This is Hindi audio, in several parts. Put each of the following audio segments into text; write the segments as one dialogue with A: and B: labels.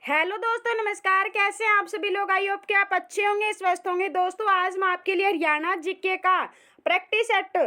A: हेलो दोस्तों, नमस्कार। कैसे हैं आप सभी लोग? आई होप कि आप अच्छे होंगे, स्वस्थ होंगे। दोस्तों, आज मैं आपके लिए हरियाणा जीके का प्रैक्टिस सेट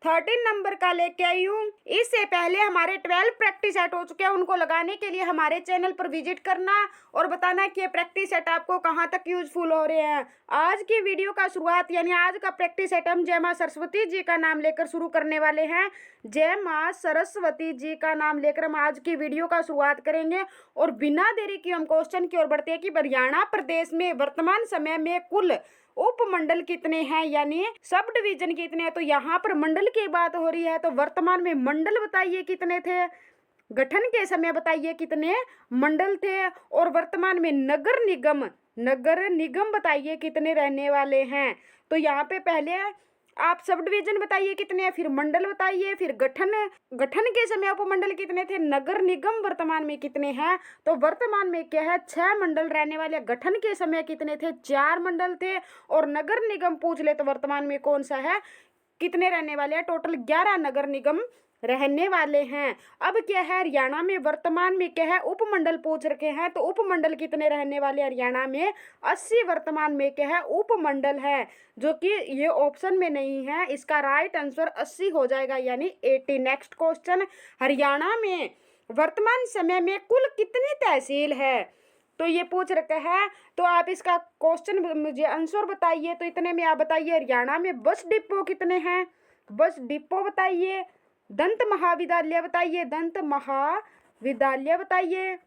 A: 13 नंबर का लेके आई हूँ। इससे पहले हमारे 12 प्रैक्टिस सेट हो चुके हैं। उनको लगाने के लिए हमारे चैनल पर विजिट करना और बताना कि ये प्रैक्टिस सेट आपको कहाँ तक यूजफुल हो रहे हैं। आज की वीडियो का शुरुआत यानी आज का प्रैक्टिस सेट हम जय माँ सरस्वती जी का नाम लेकर शुरू करने वाले हैं। जय माँ सरस्वती जी का नाम लेकर हम आज की वीडियो का शुरुआत करेंगे और बिना देरी की हम क्वेश्चन की ओर बढ़ते हैं कि हरियाणा प्रदेश में वर्तमान समय में कुल उपमंडल कितने हैं, यानी सब डिवीजन कितने हैं। तो यहाँ पर मंडल की बात हो रही है, तो वर्तमान में मंडल बताइए कितने थे, गठन के समय बताइए कितने मंडल थे, और वर्तमान में नगर निगम बताइए कितने रहने वाले हैं। तो यहाँ पे पहले आप सब डिवीजन बताइए कितने हैं, फिर मंडल बताइए, फिर गठन के समय उपमंडल कितने थे, नगर निगम वर्तमान में कितने हैं। तो वर्तमान में क्या है, 6 मंडल रहने वाले। गठन के समय कितने थे, 4 मंडल थे। और नगर निगम पूछ ले तो वर्तमान में कौन सा है, कितने रहने वाले हैं, टोटल 11 नगर निगम रहने वाले हैं। अब क्या है, हरियाणा में वर्तमान में क्या है, उपमंडल पूछ रखे हैं। तो उपमंडल कितने रहने वाले हरियाणा में, 80 वर्तमान में क्या है, उपमंडल है, जो कि ये ऑप्शन में नहीं है। इसका राइट आंसर 80 हो जाएगा, यानी 80। नेक्स्ट क्वेश्चन, हरियाणा में वर्तमान समय में कुल कितनी तहसील है, तो ये पूछ रखा है। तो आप इसका क्वेश्चन मुझे आंसर बताइए। तो इतने में आप बताइए हरियाणा में बस डिपो कितने हैं, बस डिपो बताइए। दंत महाविद्यालय बताइए, दंत महाविद्यालय बताइए।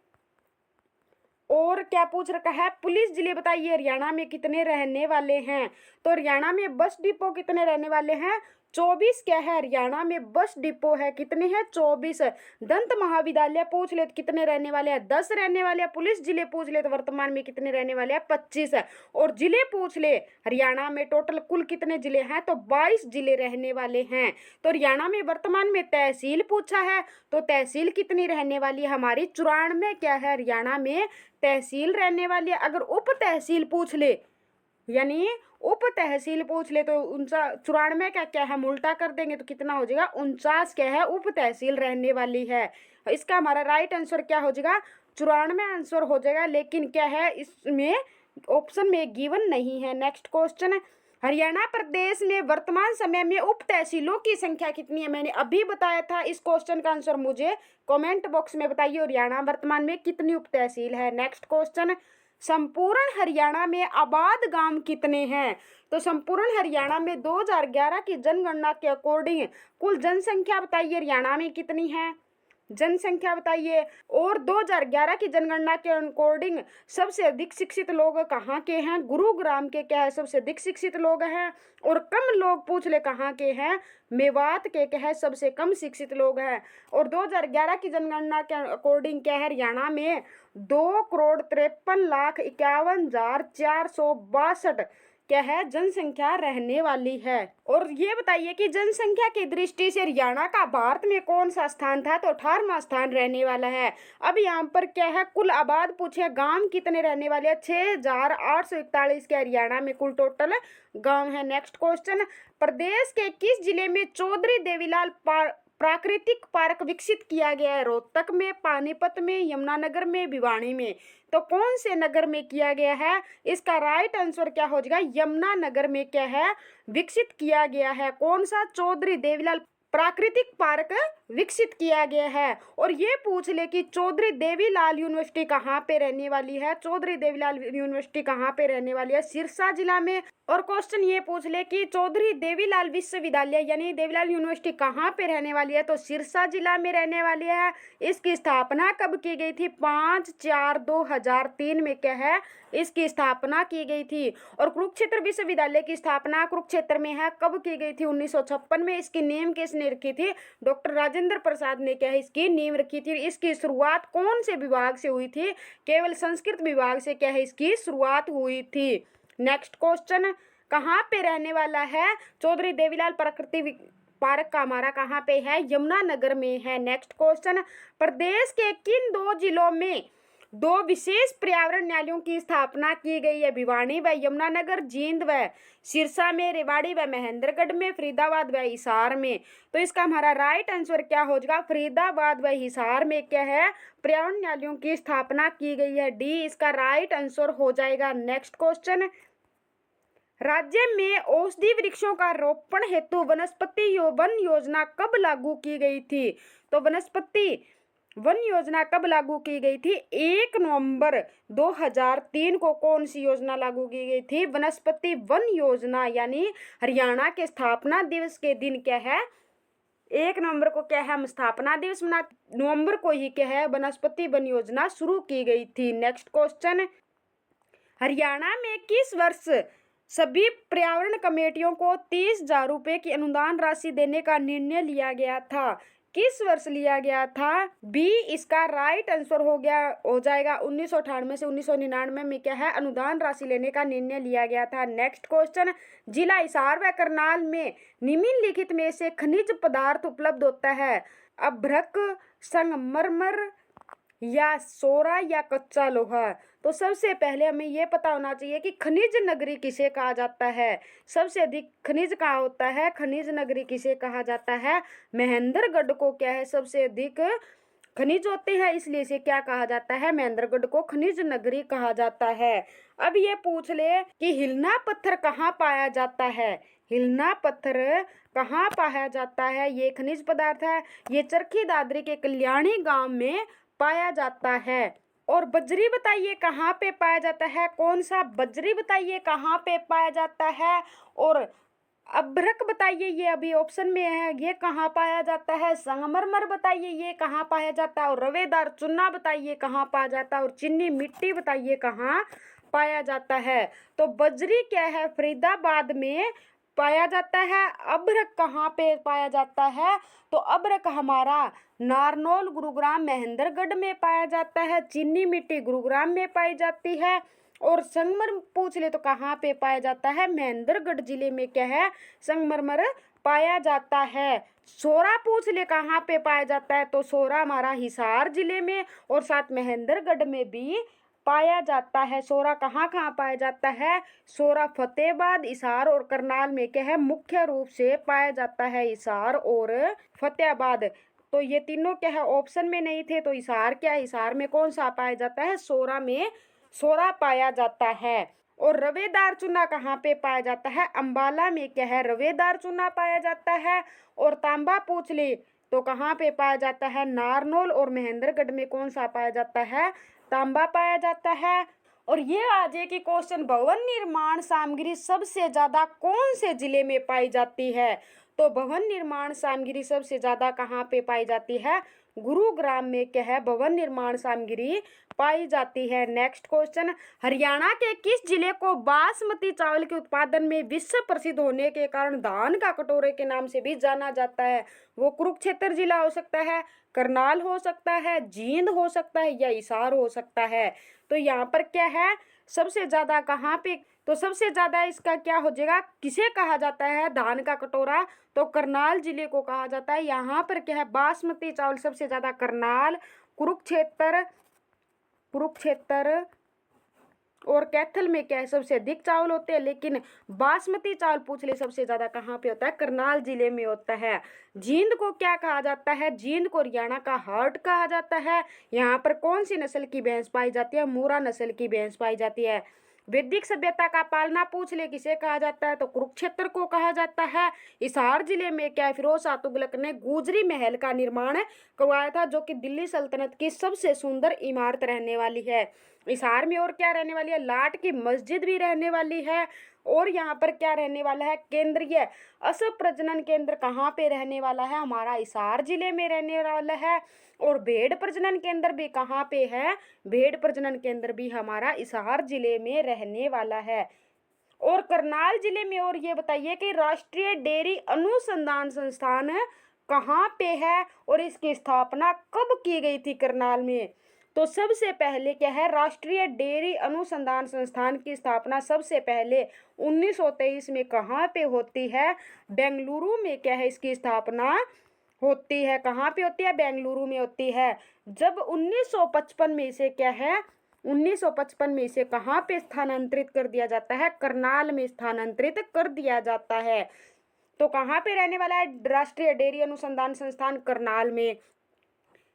A: और क्या पूछ रखा है, पुलिस जिले बताइए हरियाणा में कितने रहने वाले हैं। तो हरियाणा में बस डिपो कितने रहने वाले हैं, 24 क्या है, हरियाणा में बस डिपो है कितने हैं, 24। दंत महाविद्यालय पूछ ले तो कितने रहने वाले हैं, 10 रहने वाले हैं। पुलिस जिले पूछ ले तो वर्तमान में कितने रहने वाले हैं, 25। और जिले पूछ ले हरियाणा में टोटल कुल कितने जिले हैं, तो 22 जिले रहने वाले हैं। तो हरियाणा में वर्तमान में तहसील पूछा है, तो तहसील कितनी रहने वाली है हमारी, 94 क्या है, हरियाणा में तहसील रहने वाली है। अगर उप तहसील पूछ ले, यानी उप तहसील पूछ ले, तो 94 का क्या है, हम उल्टा कर देंगे तो कितना हो जाएगा, 49 क्या है, उप तहसील रहने वाली है। इसका हमारा राइट आंसर क्या हो जाएगा, 94 आंसर हो जाएगा। लेकिन क्या है, इसमें ऑप्शन में गिवन नहीं है। नेक्स्ट क्वेश्चन, हरियाणा प्रदेश में वर्तमान समय में उप तहसीलों की संख्या कितनी है, मैंने अभी बताया था। इस क्वेश्चन का आंसर मुझे कमेंट बॉक्स में बताइए, हरियाणा वर्तमान में कितनी उप तहसील है। नेक्स्ट क्वेश्चन, संपूर्ण हरियाणा में आबाद गांव कितने हैं। तो संपूर्ण हरियाणा में 2011 की जनगणना के अकॉर्डिंग कुल जनसंख्या बताइए हरियाणा में कितनी है, जनसंख्या बताइए। और 2011 की जनगणना के अकॉर्डिंग सबसे अधिक शिक्षित लोग कहाँ के हैं, गुरुग्राम के क्या है, सबसे अधिक शिक्षित लोग हैं। और कम लोग पूछ ले कहाँ के हैं, मेवात के क्या है, सबसे कम शिक्षित लोग हैं। और 2011 की जनगणना के अकॉर्डिंग क्या है, हरियाणा में 2,53,51,462 क्या है, जनसंख्या रहने वाली है। और ये बताइए कि जनसंख्या की दृष्टि से हरियाणा का भारत में कौन सा स्थान था, तो 18वां स्थान रहने वाला है। अब यहाँ पर क्या है, कुल आबाद पूछे, गांव कितने रहने वाले हैं, 6,841 के हरियाणा में कुल टोटल गांव है। नेक्स्ट क्वेश्चन, प्रदेश के किस जिले में चौधरी देवीलाल प्राकृतिक पार्क विकसित किया गया है, रोहतक में, पानीपत में, यमुनानगर में, भिवानी में। तो कौन से नगर में किया गया है, इसका राइट आंसर क्या हो जाएगा, यमुनानगर में क्या है, विकसित किया गया है। कौन सा, चौधरी देवीलाल प्राकृतिक पार्क विकसित किया गया है। और ये पूछ ले कि चौधरी देवीलाल यूनिवर्सिटी कहाँ पे रहने वाली है, चौधरी देवीलाल यूनिवर्सिटी कहाँ पे रहने वाली है, सिरसा जिला में। और क्वेश्चन ये पूछ ले कि चौधरी देवीलाल विश्वविद्यालय यानी देवीलाल यूनिवर्सिटी कहाँ पे रहने वाली है, तो सिरसा जिला में रहने वाली है। इसकी स्थापना कब की गई थी, 5/4/2003 में क्या है, इसकी स्थापना की गई थी। और कुरुक्षेत्र विश्वविद्यालय की स्थापना कुरुक्षेत्र में है, कब की गई थी, 1956 में। इसकी नींव किसने रखी थी, डॉक्टर राजेंद्र प्रसाद ने क्या है, इसकी नींव रखी थी। इसकी शुरुआत कौन से विभाग से हुई थी, केवल संस्कृत विभाग से क्या है, इसकी शुरुआत हुई थी। नेक्स्ट क्वेश्चन, कहाँ पे रहने वाला है चौधरी देवीलाल प्राकृतिक पार्क का, हमारा कहाँ पे है, यमुनानगर में है। नेक्स्ट क्वेश्चन, प्रदेश के किन 2 जिलों में दो विशेष पर्यावरण न्यायालयों की स्थापना की गई है, भिवानी व यमुनानगर, जींद व सिरसा में, रेवाड़ी व महेंद्रगढ़ में, फरीदाबाद व हिसार में। तो इसका हमारा राइट आंसर क्या हो जाएगा, फरीदाबाद व हिसार में क्या है, पर्यावरण न्यायालयों की स्थापना की गई है। डी इसका राइट आंसर हो जाएगा। नेक्स्ट क्वेश्चन, राज्य में औषधि वृक्षों का रोपण हेतु वनस्पति वन योजना कब लागू की गई थी? तो वनस्पति वन योजना कब लागू की गई थी? 1 नवंबर 2003 को कौन सी योजना लागू की गई थी? वनस्पति वन योजना, यानी हरियाणा के स्थापना दिवस के दिन क्या है, 1 नवंबर को क्या है, हम स्थापना दिवस मना, नवंबर को ही क्या है, वनस्पति वन योजना शुरू की गई थी। नेक्स्ट क्वेश्चन, हरियाणा में किस वर्ष सभी पर्यावरण कमेटियों को 30,000 रुपए की अनुदान राशि देने का निर्णय लिया गया था? किस वर्ष लिया गया था? बी इसका राइट आंसर हो जाएगा 1998 से 1999 में क्या है, अनुदान राशि लेने का निर्णय लिया गया था। नेक्स्ट क्वेश्चन, जिला हिसार व करनाल में निम्नलिखित में से खनिज पदार्थ उपलब्ध होता है? अभ्रक, संगमरमर या सोरा या कच्चा लोहा? तो सबसे पहले हमें यह पता होना चाहिए कि खनिज नगरी किसे कहा जाता है। सबसे अधिक खनिज कहाँ होता है? खनिज नगरी किसे कहा जाता है? महेंद्रगढ़ को क्या है, सबसे अधिक खनिज होते हैं, इसलिए इसे क्या कहा जाता है, महेंद्रगढ़ को खनिज नगरी कहा जाता है। अब ये पूछ ले कि हिलना पत्थर कहाँ पाया जाता है? हिलना पत्थर कहाँ पाया जाता है? ये खनिज पदार्थ है, ये चरखी दादरी के कल्याणी गांव में पाया जाता है। और बजरी बताइए कहाँ पे पाया जाता है? कौन सा बजरी बताइए कहाँ पे पाया जाता है? और अभ्रक बताइए, ये अभी ऑप्शन में है, ये कहाँ पाया जाता है? संगमरमर बताइए ये कहाँ पाया जाता है? और रवेदार चूना बताइए कहाँ पाया जाता है? और चीनी मिट्टी बताइए कहाँ पाया जाता है? तो बजरी क्या है, फरीदाबाद में पाया जाता है। अभ्रक कहाँ पे पाया जाता है? तो अभ्रक हमारा नारनौल, गुरुग्राम, महेंद्रगढ़ में पाया जाता है। चीनी मिट्टी गुरुग्राम में पाई जाती है। और संगमरमर पूछ ले तो कहाँ पे पाया जाता है? महेंद्रगढ़ जिले में क्या है, संगमरमर पाया जाता है। सोरा पूछ ले कहाँ पे पाया जाता है? तो सोरा हमारा हिसार जिले में और साथ महेंद्रगढ़ में भी पाया जाता है। सोरा कहाँ कहाँ पाया जाता है? सोरा फतेहाबाद, हिसार और करनाल में क्या है, मुख्य रूप से पाया जाता है, हिसार और फतेहाबाद। तो ये तीनों क्या है, ऑप्शन में नहीं थे, तो हिसार क्या है, हिसार में कौन सा पाया जाता है? सोरा में सोरा पाया जाता है। और रवेदार चूना कहाँ पे पाया जाता है? अंबाला में क्या है, रवेदार चूना पाया जाता है। और तांबा पूछ ले तो कहाँ पे पाया जाता है? नारनौल और महेंद्रगढ़ में कौन सा पाया जाता है? तांबा पाया जाता है। और ये आज की क्वेश्चन, भवन निर्माण सामग्री सबसे ज्यादा कौन से जिले में पाई जाती है? तो भवन निर्माण सामग्री सबसे ज्यादा कहाँ पे पाई जाती है? गुरुग्राम में क्या है, भवन निर्माण सामग्री पाई जाती है। नेक्स्ट क्वेश्चन, हरियाणा के किस जिले को बासमती चावल के उत्पादन में विश्व प्रसिद्ध होने के कारण धान का कटोरे के नाम से भी जाना जाता है? वो कुरुक्षेत्र जिला हो सकता है, करनाल हो सकता है, जींद हो सकता है या हिसार हो सकता है। तो यहाँ पर क्या है, सबसे ज्यादा कहाँ पे, तो सबसे ज्यादा इसका क्या हो जाएगा, किसे कहा जाता है धान का कटोरा? तो करनाल जिले को कहा जाता है। यहाँ पर क्या है, बासमती चावल सबसे ज्यादा करनाल, कुरुक्षेत्र और कैथल में क्या है, सबसे अधिक चावल होते हैं। लेकिन बासमती चावल पूछ ले सबसे ज्यादा कहाँ पे होता है? करनाल जिले में होता है। जींद को क्या कहा जाता है? जींद को हरियाणा का हार्ट कहा जाता है। यहाँ पर कौन सी नस्ल की भैंस पाई जाती है? मूरा नस्ल की भैंस पाई जाती है। वैदिक सभ्यता का पालना पूछ ले किसे कहा जाता है? तो कुरुक्षेत्र को कहा जाता है। हिसार जिले में क्या है, फिरोज शाह तुगलक ने गुजरी महल का निर्माण करवाया था, जो कि दिल्ली सल्तनत की सबसे सुंदर इमारत रहने वाली है। हिसार में और क्या रहने वाली है? लाट की मस्जिद भी रहने वाली है। और यहाँ पर क्या रहने वाला है? केंद्रीय असम प्रजनन केंद्र कहाँ पे रहने वाला है? हमारा हिसार जिले में रहने वाला है। और भेड़ प्रजनन केंद्र भी कहाँ पे है? भेड़ प्रजनन केंद्र भी हमारा हिसार जिले में रहने वाला है। और करनाल जिले में, और ये बताइए कि राष्ट्रीय डेयरी अनुसंधान संस्थान कहाँ पे है और इसकी स्थापना कब की गई थी करनाल में? तो सबसे पहले क्या है, राष्ट्रीय डेयरी अनुसंधान संस्थान की स्थापना सबसे पहले 1923 में कहाँ पे होती है? बेंगलुरु में क्या है, इसकी स्थापना होती है। कहाँ पे होती है? बेंगलुरु में होती है। जब 1955 में इसे क्या है, 1955 में इसे कहाँ पे स्थानांतरित कर दिया जाता है? करनाल में स्थानांतरित कर दिया जाता है। तो कहाँ पे रहने वाला है? राष्ट्रीय डेयरी अनुसंधान संस्थान करनाल में।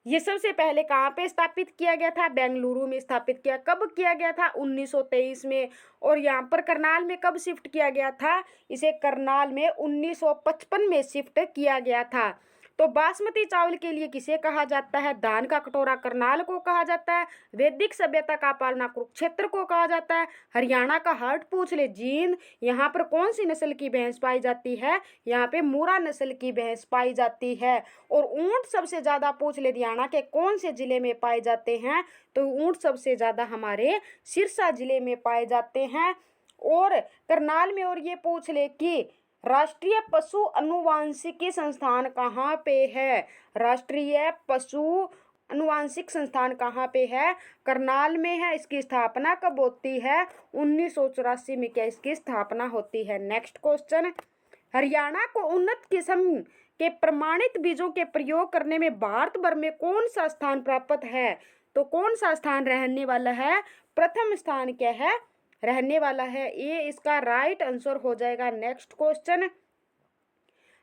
A: ये सबसे पहले कहाँ पे स्थापित किया गया था? बेंगलुरु में स्थापित किया। कब किया गया था? 1923 में। और यहाँ पर करनाल में कब शिफ्ट किया गया था? इसे करनाल में 1955 में शिफ्ट किया गया था। तो बासमती चावल के लिए किसे कहा जाता है? धान का कटोरा करनाल को कहा जाता है। वैदिक सभ्यता का पालना कुरुक्षेत्र को कहा जाता है। हरियाणा का हाट पूछ ले जींद, यहाँ पर कौन सी नस्ल की भैंस पाई जाती है? यहाँ पे मूरा नस्ल की भैंस पाई जाती है। और ऊंट सबसे ज्यादा पूछ ले हरियाणा के कौन से जिले में पाए जाते हैं? तो ऊंट सबसे ज्यादा हमारे सिरसा जिले में पाए जाते हैं। और करनाल में और ये पूछ ले कि राष्ट्रीय पशु अनुवांशिकी संस्थान कहाँ पे है? राष्ट्रीय पशु अनुवांशिक संस्थान कहाँ पे है? करनाल में है। इसकी स्थापना कब होती है? 1984 में क्या इसकी स्थापना होती है। नेक्स्ट क्वेश्चन, हरियाणा को उन्नत किस्म के प्रमाणित बीजों के प्रयोग करने में भारत भर में कौन सा स्थान प्राप्त है? तो कौन सा स्थान रहने वाला है? प्रथम स्थान क्या है? रहने वाला है। ये इसका राइट आंसर हो जाएगा। नेक्स्ट क्वेश्चन,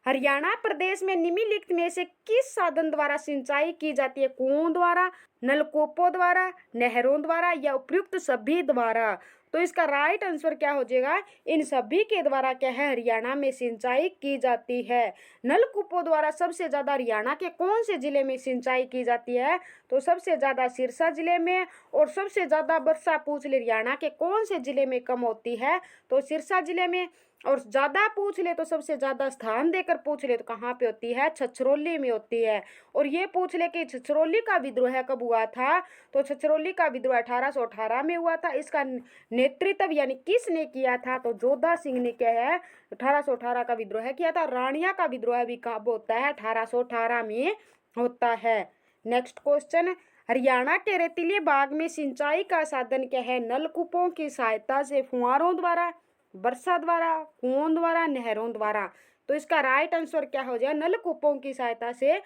A: हरियाणा प्रदेश में निम्नलिखित में से किस साधन द्वारा सिंचाई की जाती है? कुओं द्वारा, नलकूपों द्वारा, नहरों द्वारा या उपयुक्त सभी द्वारा? तो इसका राइट आंसर क्या हो जाएगा? इन सभी के द्वारा क्या है? हरियाणा में सिंचाई की जाती है। नलकूपों द्वारा सबसे ज्यादा हरियाणा के कौन से जिले में सिंचाई की जाती है? तो सबसे ज्यादा सिरसा जिले में। और सबसे ज्यादा वर्षा पूछ ले हरियाणा के कौन से जिले में कम होती है? तो सिरसा जिले में। और ज्यादा पूछ ले तो सबसे ज्यादा स्थान देकर पूछ ले तो कहाँ पे होती है? छछरौली में होती है। और ये पूछ ले कि छछरौली का विद्रोह कब हुआ था? तो छछरौली का विद्रोह 1818 में हुआ था। इसका नेतृत्व यानी किसने किया था? तो जोधा सिंह ने क्या है 1818 का विद्रोह किया था। रानिया का विद्रोह भी कब होता है? 1818 में होता है। नेक्स्ट क्वेश्चन, हरियाणा के रेतीले भाग में सिंचाई का साधन क्या है? नलकूपों की सहायता से, फुहारों द्वारा, वर्षा द्वारा, कुओं द्वारा, नहरों द्वारा? तो इसका राइट आंसर क्या हो जाएगा? नलकूपों की सहायता से,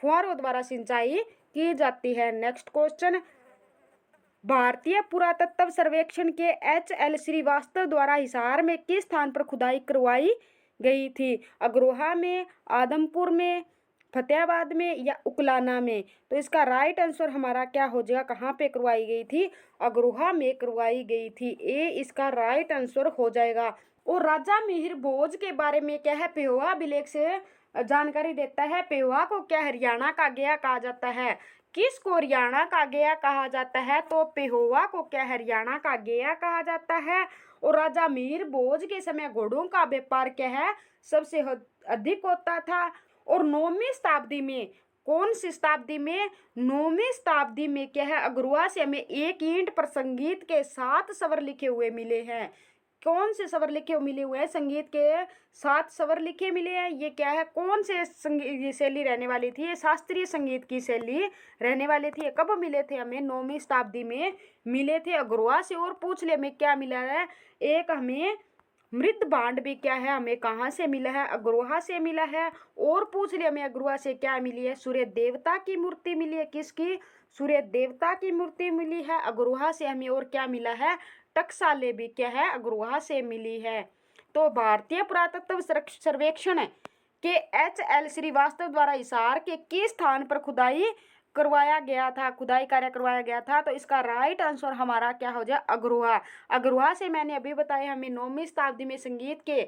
A: फुहारों द्वारा सिंचाई की जाती है। नेक्स्ट क्वेश्चन, भारतीय पुरातत्व सर्वेक्षण के HL श्रीवास्तव द्वारा हिसार में किस स्थान पर खुदाई करवाई गई थी? अग्रोहा में, आदमपुर में, फतेहाबाद में या उकलाना में? तो इसका राइट आंसर हमारा क्या हो जाएगा? कहाँ पे करवाई गई थी? अग्रोहा में करवाई गई थी। ए इसका राइट आंसर हो जाएगा। और राजा मिहिर भोज के बारे में क्या है? पेहोवा अभिलेख से जानकारी देता है। पेहोवा को क्या हरियाणा का गया कहा जाता है? किसको हरियाणा का गया कहा जाता है? तो पेहोवा को क्या हरियाणा का गया कहा जाता है। और राजा मिहिर भोज के समय घोड़ों का व्यापार क्या है? सबसे अधिक होता था। और 9वीं शताब्दी में, कौन सी शताब्दी में? 9वीं शताब्दी में क्या है? अग्रुआ से हमें एक ईंट पर संगीत के 7 स्वर लिखे हुए मिले हैं। कौन से स्वर लिखे मिले हुए हैं? संगीत के 7 स्वर लिखे मिले हैं। ये क्या है? कौन से संगीत शैली रहने वाली थी? ये शास्त्रीय संगीत की शैली रहने वाली थी। कब मिले थे? हमें 9वीं शताब्दी में मिले थे अग्रुआ से। और पूछ ले हमें क्या मिला है? एक हमें मृद भांड भी क्या है? हमें कहाँ से मिला है? अग्रोहा से मिला है। और पूछ ले हमें अग्रोहा से क्या मिली है? सूर्य देवता की मूर्ति मिली है। किसकी? सूर्य देवता की मूर्ति मिली है। अग्रोहा से हमें और क्या मिला है? टकसाले भी क्या है? अग्रोहा से मिली है। तो भारतीय पुरातत्व सर्वेक्षण के HL श्रीवास्तव द्वारा हिसार के किस स्थान पर खुदाई करवाया गया था? खुदाई कार्य करवाया गया था। तो इसका राइट आंसर हमारा क्या हो जाए? अग्रोहा। अग्रोहा से मैंने अभी बताया हमें 9वीं शताब्दी में संगीत के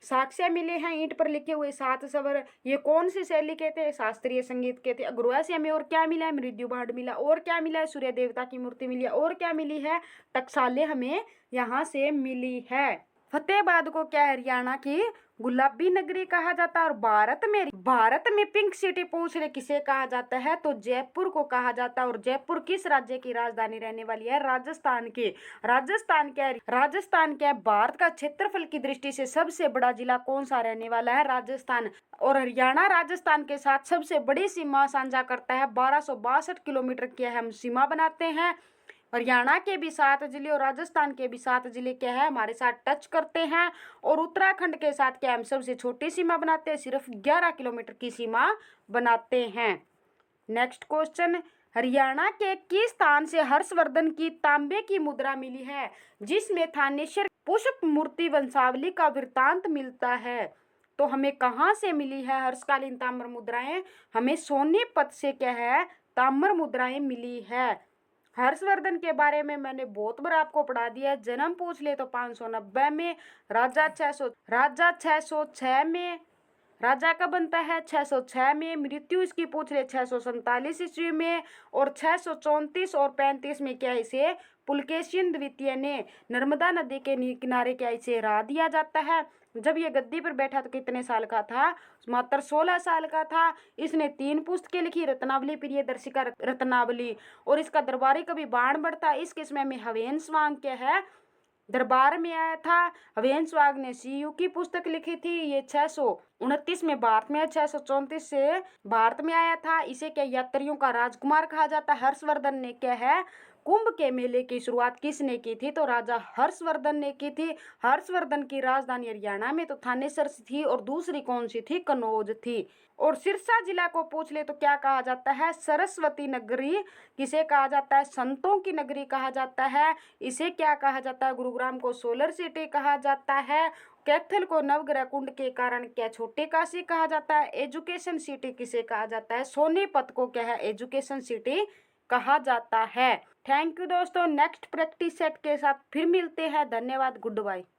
A: साक्ष्य मिले हैं, ईंट पर लिखे हुए 7 स्वर। ये कौन सी शैली के थे? शास्त्रीय संगीत के थे। अग्रोहा से हमें और क्या मिला है? मृत्यु भांड मिला। और क्या मिला है? सूर्य देवता की मूर्ति मिली है। और क्या मिली है? टकसाले हमें यहाँ से मिली है। फतेहाबाद को क्या हरियाणा की गुलाबी नगरी कहा जाता है। और भारत में पिंक सिटी पूछ रहे किसे कहा जाता है? तो जयपुर को कहा जाता है। और जयपुर किस राज्य की राजधानी रहने वाली है? राजस्थान की। राजस्थान क्या है? भारत का क्षेत्रफल की दृष्टि से सबसे बड़ा जिला कौन सा रहने वाला है? राजस्थान। और हरियाणा राजस्थान के साथ सबसे बड़ी सीमा साझा करता है। 1262 किलोमीटर की हम सीमा बनाते हैं। हरियाणा के भी 7 जिले और राजस्थान के भी 7 जिले क्या है हमारे साथ टच करते हैं, और उत्तराखंड के साथ क्या हम सबसे छोटी सीमा बनाते हैं, सिर्फ 11 किलोमीटर की सीमा बनाते हैं। नेक्स्ट क्वेश्चन, हरियाणा के किस स्थान से हर्षवर्धन की तांबे की मुद्रा मिली है जिसमें थानेश्वर पुष्प मूर्ति वंशावली का वृत्तांत मिलता है? तो हमें कहाँ से मिली है हर्षकालीन ताम्र मुद्राएं? हमें सोनीपत से क्या है ताम्र मुद्राएं मिली है। हर्षवर्धन के बारे में मैंने बहुत बार आपको पढ़ा दिया है। जन्म पूछ ले तो 590 में, राजा 606 में, राजा का बनता है 606 में, मृत्यु इसकी पूछ ले 647 ईस्वी में, और 634 और 35 में क्या इसे पुलकेशिन द्वितीय ने नर्मदा नदी के किनारे क्या इसे हरा दिया जाता है। जब ये गद्दी पर बैठा तो कितने साल का था? मात्र 16 साल का था। इसने 3 पुस्तकें लिखी, रत्नावली, प्रियदर्शिका, रत्नावली, और इसका दरबारी कवि बाण बढ़ता। इस समय में हवेंसवांग क्या है दरबार में आया था। हवेंसवाग ने सीयू की पुस्तक लिखी थी, ये 629 में भारत में, 634 से भारत में आया था। इसे क्या यात्रियों का राजकुमार कहा जाता है। हर्षवर्धन ने क्या है कुंभ के मेले की शुरुआत किसने की थी? तो राजा हर्षवर्धन ने की थी। हर्षवर्धन की राजधानी हरियाणा में तो थानेसर थी, और दूसरी कौन सी थी? कन्नौज थी। और सिरसा जिला को पूछ ले तो क्या कहा जाता है? सरस्वती नगरी किसे कहा जाता है? संतों की नगरी कहा जाता है। इसे क्या कहा जाता है? गुरुग्राम को सोलर सिटी कहा जाता है। कैथल को नवग्रह कुंड के कारण क्या छोटे काशी कहा जाता है। एजुकेशन सिटी किसे कहा जाता है? सोनीपत को क्या है एजुकेशन सिटी कहा जाता है। थैंक यू दोस्तों, नेक्स्ट प्रैक्टिस सेट के साथ फिर मिलते हैं। धन्यवाद, गुड बाय।